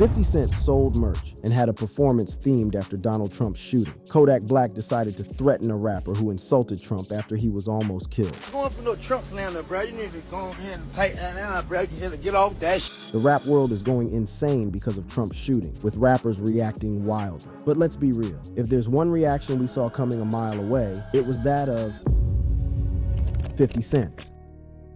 50 Cent sold merch and had a performance themed after Donald Trump's shooting. Kodak Black decided to threaten a rapper who insulted Trump after he was almost killed. Going for no Trump slander, bro. You need to go ahead and tighten that down, bro. You need to get off that shit. The rap world is going insane because of Trump's shooting, with rappers reacting wildly. But let's be real. If there's one reaction we saw coming a mile away, it was that of 50 Cent.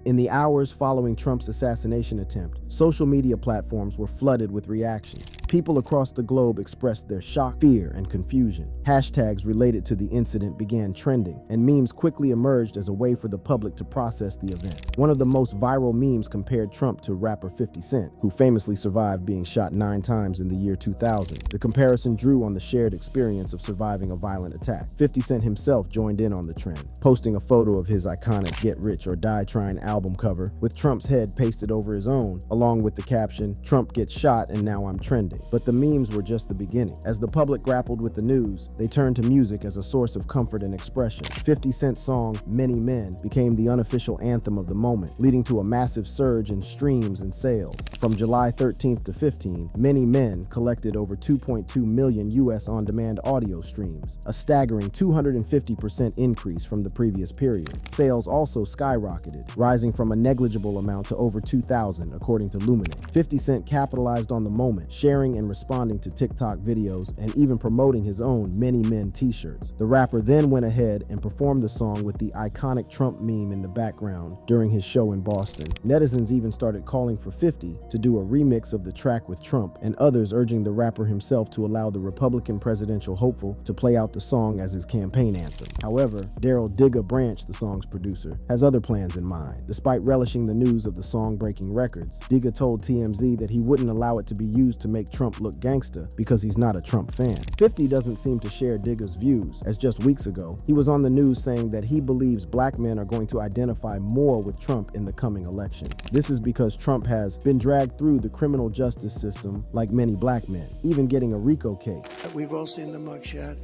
In the hours following Trump's assassination attempt, social media platforms were flooded with reactions. People across the globe expressed their shock, fear, and confusion. Hashtags related to the incident began trending, and memes quickly emerged as a way for the public to process the event. One of the most viral memes compared Trump to rapper 50 Cent, who famously survived being shot 9 times in the year 2000. The comparison drew on the shared experience of surviving a violent attack. 50 Cent himself joined in on the trend, posting a photo of his iconic Get Rich or Die Trying album cover with Trump's head pasted over his own, along with the caption, "Trump gets shot and now I'm trending." But the memes were just the beginning. As the public grappled with the news, they turned to music as a source of comfort and expression. 50 Cent's song, Many Men, became the unofficial anthem of the moment, leading to a massive surge in streams and sales. From July 13th to 15, Many Men collected over 2.2 million US on-demand audio streams, a staggering 250% increase from the previous period. Sales also skyrocketed, rising from a negligible amount to over 2,000, according to Luminate. 50 Cent capitalized on the moment, sharing and responding to TikTok videos and even promoting his own Many Men t-shirts. The rapper then went ahead and performed the song with the iconic Trump meme in the background during his show in Boston. Netizens even started calling for 50 to do a remix of the track with Trump, and others urging the rapper himself to allow the Republican presidential hopeful to play out the song as his campaign anthem. However, Daryl Digga Branch, the song's producer, has other plans in mind. Despite relishing the news of the song breaking records, Digga told TMZ that he wouldn't allow it to be used to make Trump look gangsta because he's not a Trump fan. 50 doesn't seem to share Digga's views, as just weeks ago, he was on the news saying that he believes black men are going to identify more with Trump in the coming election. This is because Trump has been dragged through the criminal justice system like many black men, even getting a RICO case. We've all seen the mugshot,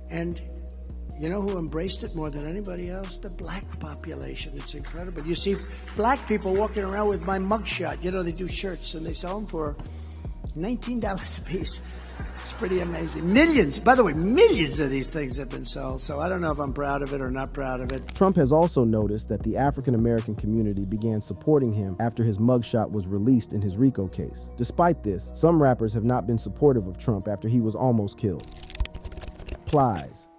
and you know who embraced it more than anybody else? The black population. It's incredible. You see black people walking around with my mugshot. You know, they do shirts and they sell them for $19 a piece. It's pretty amazing. Millions, by the way, millions of these things have been sold, so I don't know if I'm proud of it or not proud of it. Trump has also noticed that the African-American community began supporting him after his mugshot was released in his RICO case. Despite this, some rappers have not been supportive of Trump after he was almost killed. Plies.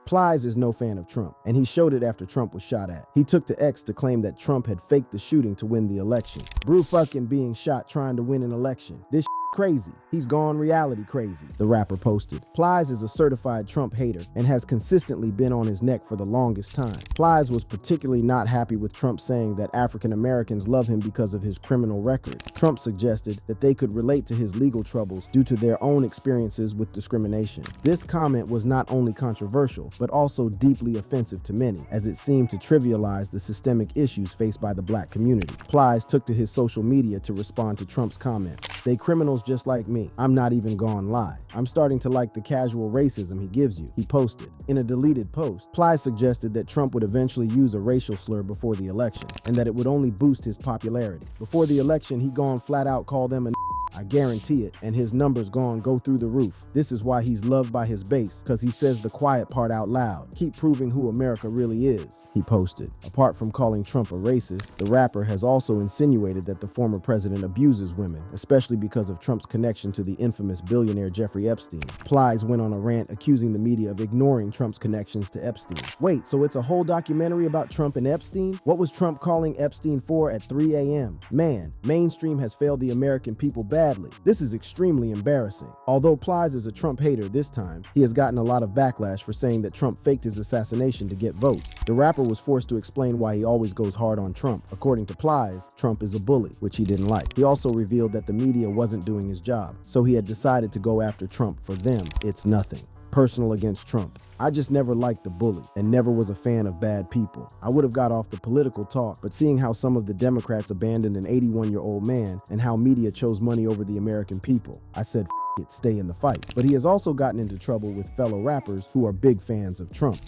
Plies is no fan of Trump, and he showed it after Trump was shot at. He took to X to claim that Trump had faked the shooting to win the election. Brew fucking being shot trying to win an election. This crazy. He's gone reality crazy, the rapper posted. Plies is a certified Trump hater and has consistently been on his neck for the longest time. Plies was particularly not happy with Trump saying that African Americans love him because of his criminal record. Trump suggested that they could relate to his legal troubles due to their own experiences with discrimination. This comment was not only controversial, but also deeply offensive to many, as it seemed to trivialize the systemic issues faced by the black community. Plies took to his social media to respond to Trump's comments. They criminals just like me. I'm not even gonna lie. I'm starting to like the casual racism he gives you, he posted. In a deleted post, Plies suggested that Trump would eventually use a racial slur before the election, and that it would only boost his popularity. Before the election, he gone flat out call them a I guarantee it, and his numbers gone go through the roof. This is why he's loved by his base, cause he says the quiet part out loud. Keep proving who America really is, he posted. Apart from calling Trump a racist, the rapper has also insinuated that the former president abuses women, especially because of Trump's connection to the infamous billionaire Jeffrey Epstein. Plies went on a rant accusing the media of ignoring Trump's connections to Epstein. Wait, so it's a whole documentary about Trump and Epstein? What was Trump calling Epstein for at 3 a.m.? Man, mainstream has failed the American people badly. This is extremely embarrassing. Although Plies is a Trump hater this time, he has gotten a lot of backlash for saying that Trump faked his assassination to get votes. The rapper was forced to explain why he always goes hard on Trump. According to Plies, Trump is a bully, which he didn't like. He also revealed that the media wasn't doing his job, so he had decided to go after Trump. For them, it's nothing personal against Trump. I just never liked the bully and never was a fan of bad people. I would have got off the political talk, but seeing how some of the Democrats abandoned an 81-year-old man and how media chose money over the American people, I said, F it, stay in the fight. But he has also gotten into trouble with fellow rappers who are big fans of Trump.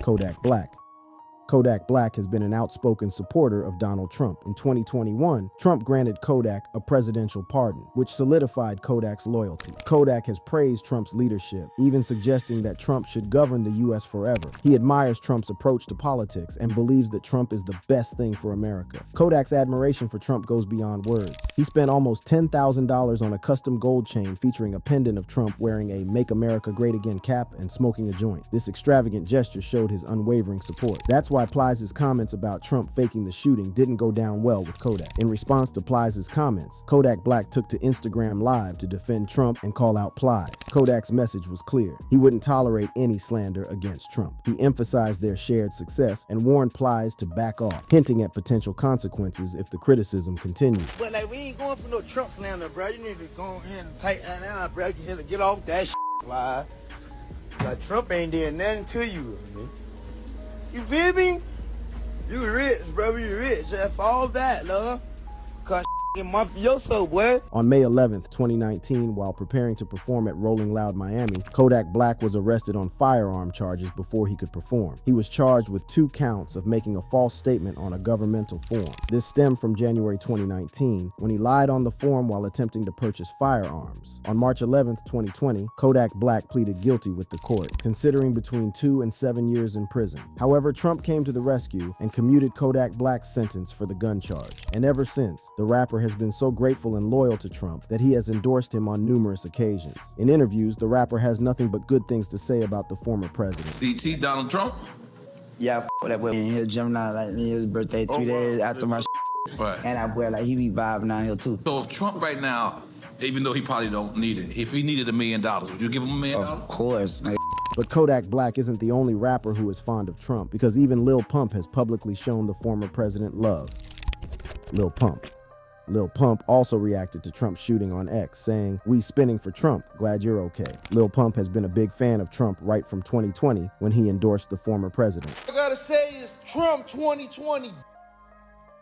Kodak Black. Kodak Black has been an outspoken supporter of Donald Trump. In 2021, Trump granted Kodak a presidential pardon, which solidified Kodak's loyalty. Kodak has praised Trump's leadership, even suggesting that Trump should govern the U.S. forever. He admires Trump's approach to politics and believes that Trump is the best thing for America. Kodak's admiration for Trump goes beyond words. He spent almost $10,000 on a custom gold chain featuring a pendant of Trump wearing a Make America Great Again cap and smoking a joint. This extravagant gesture showed his unwavering support. That's why Plies' comments about Trump faking the shooting didn't go down well with Kodak. In response to Plies' comments, Kodak Black took to Instagram Live to defend Trump and call out Plies. Kodak's message was clear. He wouldn't tolerate any slander against Trump. He emphasized their shared success and warned Plies to back off, hinting at potential consequences if the criticism continued. But like, we ain't going for no Trump slander, bro. You need to go ahead and tighten that down, bro. Get off that shit, Plies. Like, Trump ain't did nothing to you, man. You feel me? You rich, bro. You rich. Just for all that, love. Cause get mafioso, boy. On May 11th, 2019, while preparing to perform at Rolling Loud Miami, Kodak Black was arrested on firearm charges before he could perform. He was charged with 2 counts of making a false statement on a governmental form. This stemmed from January 2019, when he lied on the form while attempting to purchase firearms. On March 11th, 2020, Kodak Black pleaded guilty with the court, considering between 2 and 7 years in prison. However, Trump came to the rescue and commuted Kodak Black's sentence for the gun charge. And ever since, the rapper has been so grateful and loyal to Trump that he has endorsed him on numerous occasions. In interviews, the rapper has nothing but good things to say about the former president. DT Donald Trump? Yeah, that boy. He was jumping out like me. His birthday 3 days after my Right. and that boy, like, he be vibing out here too. So if Trump right now, even though he probably don't need it, if he needed $1 million, would you give him $1 million? Of course. Like, But Kodak Black isn't the only rapper who is fond of Trump, because even Lil Pump has publicly shown the former president love. Lil Pump. Lil Pump also reacted to Trump's shooting on X, saying, "We spinning for Trump, glad you're okay." Lil Pump has been a big fan of Trump right from 2020 when he endorsed the former president. I gotta say is Trump 2020.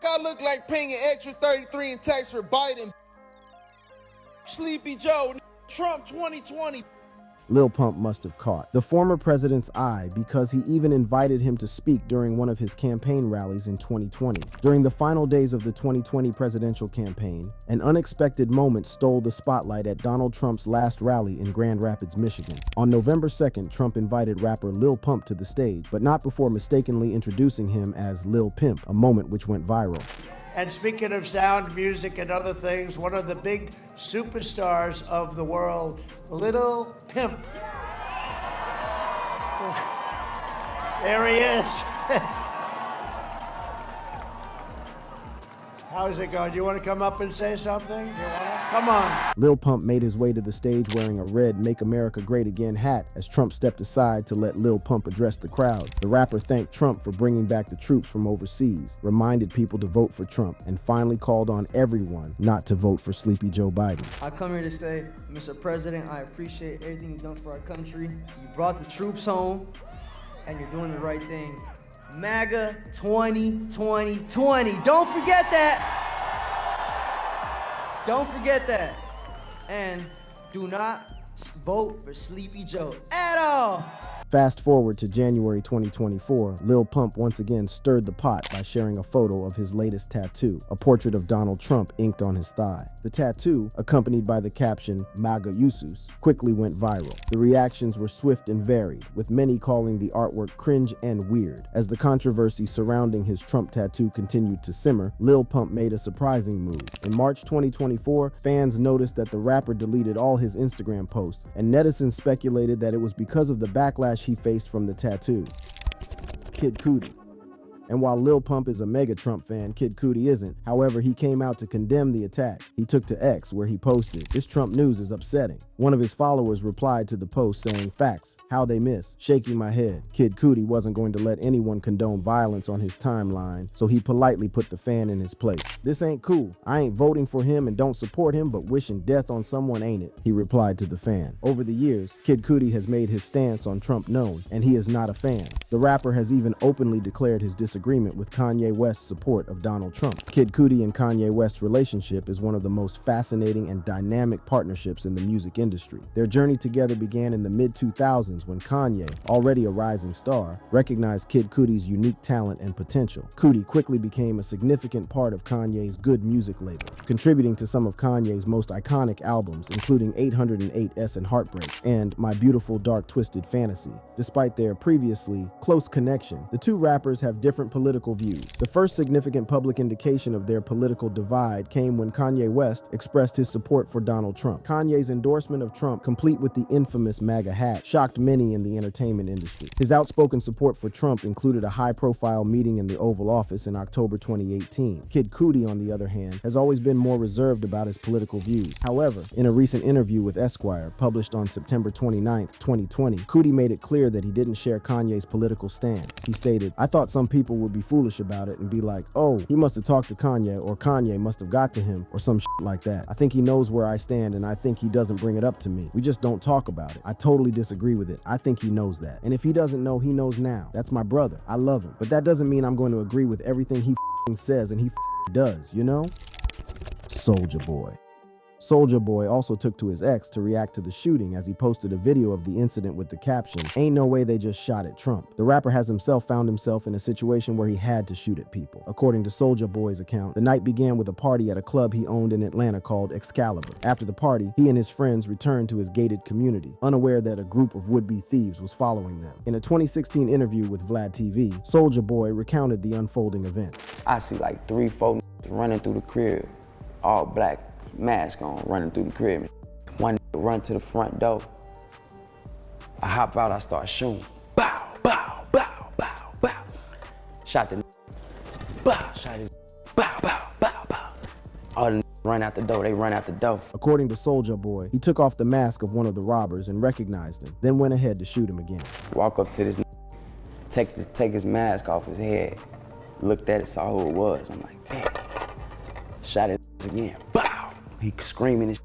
I look like paying an extra 33 in tax for Biden. Sleepy Joe, Trump 2020. Lil Pump must have caught the former president's eye, because he even invited him to speak during one of his campaign rallies in 2020. During the final days of the 2020 presidential campaign, an unexpected moment stole the spotlight at Donald Trump's last rally in Grand Rapids, Michigan. On November 2nd, Trump invited rapper Lil Pump to the stage, but not before mistakenly introducing him as Lil Pimp, a moment which went viral. And speaking of sound, music, and other things, one of the big superstars of the world, Little Pimp. There he is. How's it going? Do you want to come up and say something? Come on. Lil Pump made his way to the stage wearing a red Make America Great Again hat as Trump stepped aside to let Lil Pump address the crowd. The rapper thanked Trump for bringing back the troops from overseas, reminded people to vote for Trump, and finally called on everyone not to vote for Sleepy Joe Biden. I come here to say, Mr. President, I appreciate everything you've done for our country. You brought the troops home, and you're doing the right thing. MAGA 2020. Don't forget that. Don't forget that. And do not vote for Sleepy Joe at all. Fast forward to January 2024, Lil Pump once again stirred the pot by sharing a photo of his latest tattoo, a portrait of Donald Trump inked on his thigh. The tattoo, accompanied by the caption, "MAGA Usus," quickly went viral. The reactions were swift and varied, with many calling the artwork cringe and weird. As the controversy surrounding his Trump tattoo continued to simmer, Lil Pump made a surprising move. In March 2024, fans noticed that the rapper deleted all his Instagram posts, and netizens speculated that it was because of the backlash he faced from the tattoo. Kid Cudi. And while Lil Pump is a mega Trump fan, Kid Cudi isn't. However, he came out to condemn the attack. He took to X, where he posted, "This Trump news is upsetting." One of his followers replied to the post saying, "Facts, how they miss, shaking my head." Kid Cudi wasn't going to let anyone condone violence on his timeline, so he politely put the fan in his place. "This ain't cool. I ain't voting for him and don't support him, but wishing death on someone ain't it," he replied to the fan. Over the years, Kid Cudi has made his stance on Trump known, and he is not a fan. The rapper has even openly declared his disagreement disagreement with Kanye West's support of Donald Trump. Kid Cudi and Kanye West's relationship is one of the most fascinating and dynamic partnerships in the music industry. Their journey together began in the mid-2000s when Kanye, already a rising star, recognized Kid Cudi's unique talent and potential. Cudi quickly became a significant part of Kanye's Good Music label, contributing to some of Kanye's most iconic albums, including 808s and Heartbreak, and My Beautiful Dark Twisted Fantasy. Despite their previously close connection, the two rappers have different political views. The first significant public indication of their political divide came when Kanye West expressed his support for Donald Trump. Kanye's endorsement of Trump, complete with the infamous MAGA hat, shocked many in the entertainment industry. His outspoken support for Trump included a high-profile meeting in the Oval Office in October 2018. Kid Cudi, on the other hand, has always been more reserved about his political views. However, in a recent interview with Esquire, published on September 29, 2020, Cudi made it clear that he didn't share Kanye's political stance. He stated, "I thought some people would be foolish about it and be like, oh, he must have talked to Kanye, or Kanye must have got to him, or some shit like that. I think he knows where I stand, and I think he doesn't bring it up to me. We just don't talk about it. I totally disagree with it. I think he knows that. And if he doesn't know, he knows now. That's my brother. I love him. But that doesn't mean I'm going to agree with everything he says and he does, you know?" Soulja Boy. Soulja Boy also took to his ex to react to the shooting as he posted a video of the incident with the caption, "Ain't no way they just shot at Trump." The rapper has found himself in a situation where he had to shoot at people. According to Soulja Boy's account, the night began with a party at a club he owned in Atlanta called Excalibur. After the party, he and his friends returned to his gated community, unaware that a group of would-be thieves was following them. In a 2016 interview with Vlad TV, Soulja Boy recounted the unfolding events. I see like 3-4 running through the crib, all black, mask on, running through the crib. One run to the front door. I hop out, I start shooting. Bow, bow, bow, bow, bow. Shot the bow, shot his bow, bow, bow, bow. All the run out the door, they run out the door. According to Soulja Boy, he took off the mask of one of the robbers and recognized him, then went ahead to shoot him again. Walk up to this, take his mask off his head. Looked at it, saw who it was. I'm like, damn. Shot his again. Bow. He screaming and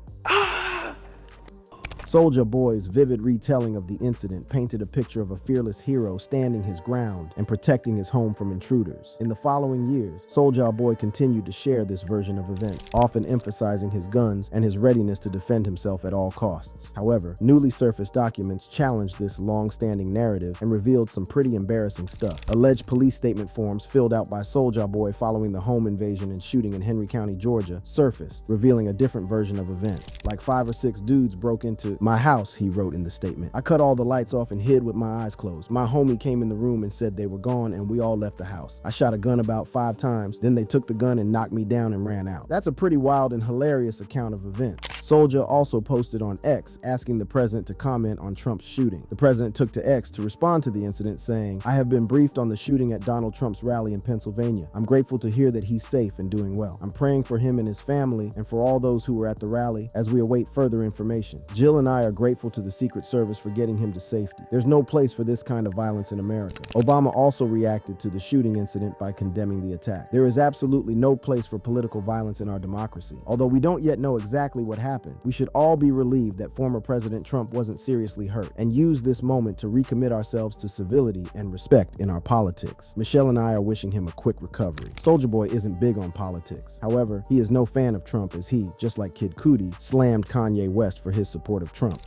Soulja Boy's vivid retelling of the incident painted a picture of a fearless hero standing his ground and protecting his home from intruders. In the following years, Soulja Boy continued to share this version of events, often emphasizing his guns and his readiness to defend himself at all costs. However, newly surfaced documents challenged this long-standing narrative and revealed some pretty embarrassing stuff. Alleged police statement forms filled out by Soulja Boy following the home invasion and shooting in Henry County, Georgia, surfaced, revealing a different version of events. Like 5 or 6 dudes broke into my house, he wrote in the statement. "I cut all the lights off and hid with my eyes closed. My homie came in the room and said they were gone and we all left the house. I shot a gun about 5 times, then they took the gun and knocked me down and ran out." That's a pretty wild and hilarious account of events. Soulja also posted on X asking the president to comment on Trump's shooting. The president took to X to respond to the incident, saying, "I have been briefed on the shooting at Donald Trump's rally in Pennsylvania. I'm grateful to hear that he's safe and doing well. I'm praying for him and his family and for all those who were at the rally as we await further information. Jill and I are grateful to the Secret Service for getting him to safety. There's no place for this kind of violence in America." Obama also reacted to the shooting incident by condemning the attack. "There is absolutely no place for political violence in our democracy. Although we don't yet know exactly what happened, we should all be relieved that former President Trump wasn't seriously hurt and use this moment to recommit ourselves to civility and respect in our politics. Michelle and I are wishing him a quick recovery." Soulja Boy isn't big on politics. However, he is no fan of Trump as he, just like Kid Cudi, slammed Kanye West for his support of Trump.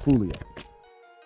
Julio.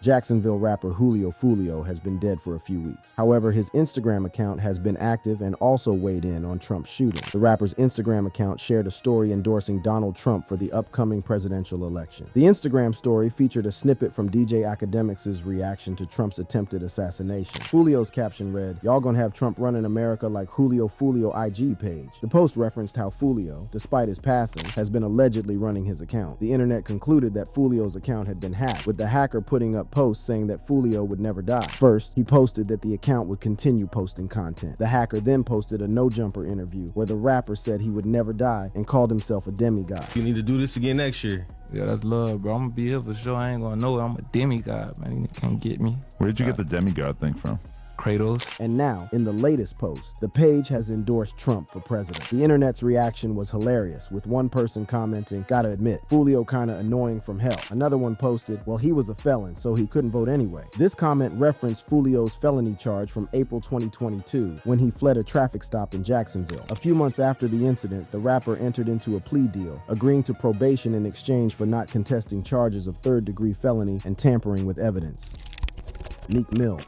Jacksonville rapper Julio Fulio has been dead for a few weeks. However, his Instagram account has been active and also weighed in on Trump's shooting. The rapper's Instagram account shared a story endorsing Donald Trump for the upcoming presidential election. The Instagram story featured a snippet from DJ Academics' reaction to Trump's attempted assassination. Fulio's caption read, "Y'all gonna have Trump running America like Julio Fulio IG page." The post referenced how Fulio, despite his passing, has been allegedly running his account. The internet concluded that Fulio's account had been hacked, with the hacker putting up posts saying that Fulio would never die. First, he posted that the account would continue posting content. The hacker then posted a No Jumper interview where the rapper said he would never die and called himself a demigod. "You need to do this again next year." Yeah, that's love, bro. I'm gonna be here for sure. I ain't gonna know it. I'm a demigod, man. You can't get me. Where did you get the demigod thing from? Kratos. And now, in the latest post, the page has endorsed Trump for president. The internet's reaction was hilarious, with one person commenting, "Gotta admit, Fulio kinda annoying from hell." Another one posted, "Well, he was a felon, so he couldn't vote anyway." This comment referenced Fulio's felony charge from April 2022, when he fled a traffic stop in Jacksonville. A few months after the incident, the rapper entered into a plea deal, agreeing to probation in exchange for not contesting charges of third-degree felony and tampering with evidence. Meek Mill.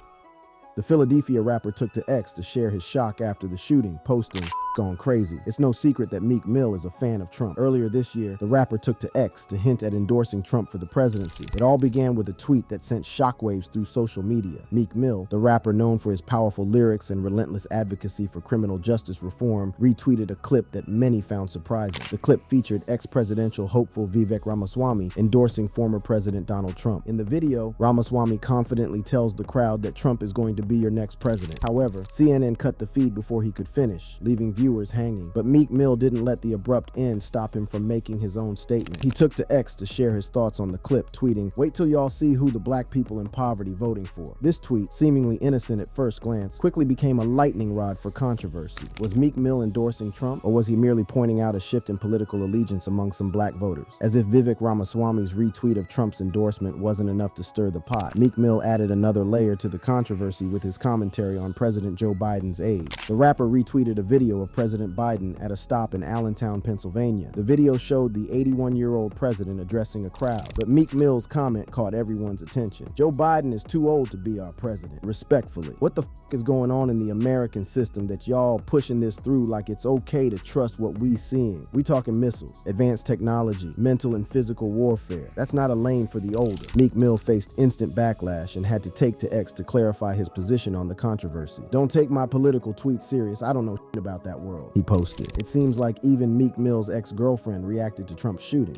The Philadelphia rapper took to X to share his shock after the shooting, posting, "Gone crazy." It's no secret that Meek Mill is a fan of Trump. Earlier this year, the rapper took to X to hint at endorsing Trump for the presidency. It all began with a tweet that sent shockwaves through social media. Meek Mill, the rapper known for his powerful lyrics and relentless advocacy for criminal justice reform, retweeted a clip that many found surprising. The clip featured ex-presidential hopeful Vivek Ramaswamy endorsing former President Donald Trump. In the video, Ramaswamy confidently tells the crowd that Trump is going to be your next president. However, CNN cut the feed before he could finish, leaving viewers hanging. But Meek Mill didn't let the abrupt end stop him from making his own statement. He took to X to share his thoughts on the clip, tweeting, "Wait till y'all see who the black people in poverty voting for." This tweet, seemingly innocent at first glance, quickly became a lightning rod for controversy. Was Meek Mill endorsing Trump, or was he merely pointing out a shift in political allegiance among some black voters? As if Vivek Ramaswamy's retweet of Trump's endorsement wasn't enough to stir the pot, Meek Mill added another layer to the controversy with his commentary on President Joe Biden's age. The rapper retweeted a video of President Biden at a stop in Allentown, Pennsylvania. The video showed the 81-year-old president addressing a crowd, but Meek Mill's comment caught everyone's attention. "Joe Biden is too old to be our president. Respectfully. What the is going on in the American system that y'all pushing this through like it's okay to trust what we seeing? We talking missiles, advanced technology, mental and physical warfare. That's not a lane for the older." Meek Mill faced instant backlash and had to take to X to clarify his position on the controversy. "Don't take my political tweet serious. I don't know shit about that world," he posted. It seems like even Meek Mill's ex-girlfriend reacted to Trump's shooting.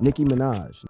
Nicki Minaj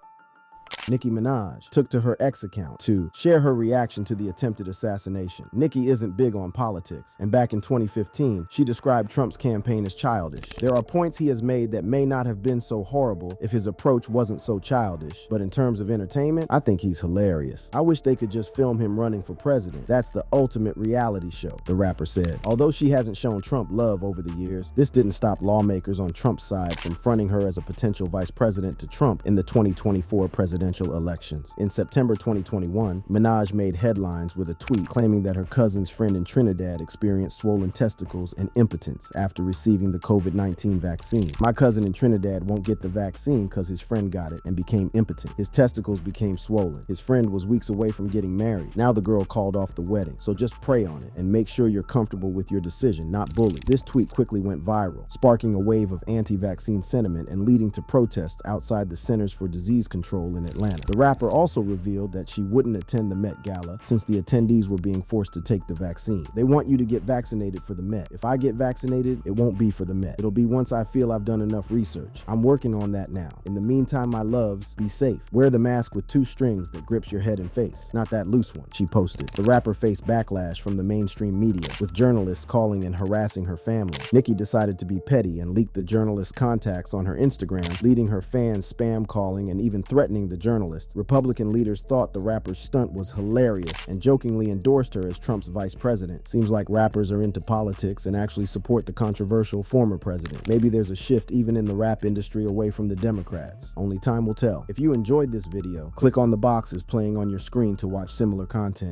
took to her X account to share her reaction to the attempted assassination. Nicki isn't big on politics, and back in 2015, she described Trump's campaign as childish. There are points he has made that may not have been so horrible if his approach wasn't so childish, but in terms of entertainment, I think he's hilarious. I wish they could just film him running for president. That's the ultimate reality show, the rapper said. Although she hasn't shown Trump love over the years, this didn't stop lawmakers on Trump's side from fronting her as a potential vice president to Trump in the 2024 presidential elections. In September 2021, Minaj made headlines with a tweet claiming that her cousin's friend in Trinidad experienced swollen testicles and impotence after receiving the COVID-19 vaccine. "My cousin in Trinidad won't get the vaccine because his friend got it and became impotent. His testicles became swollen. His friend was weeks away from getting married. Now the girl called off the wedding. So just pray on it and make sure you're comfortable with your decision, not bully." This tweet quickly went viral, sparking a wave of anti-vaccine sentiment and leading to protests outside the Centers for Disease Control in Atlanta. The rapper also revealed that she wouldn't attend the Met Gala since the attendees were being forced to take the vaccine. "They want you to get vaccinated for the Met. If I get vaccinated, it won't be for the Met. It'll be once I feel I've done enough research. I'm working on that now. In the meantime, my loves, be safe. Wear the mask with 2 strings that grips your head and face, not that loose one," she posted. The rapper faced backlash from the mainstream media, with journalists calling and harassing her family. Nicki decided to be petty and leaked the journalist's contacts on her Instagram, leading her fans spam calling and even threatening the journalist. Republican leaders thought the rapper's stunt was hilarious and jokingly endorsed her as Trump's vice president. Seems like rappers are into politics and actually support the controversial former president. Maybe there's a shift even in the rap industry away from the Democrats. Only time will tell. If you enjoyed this video, click on the boxes playing on your screen to watch similar content.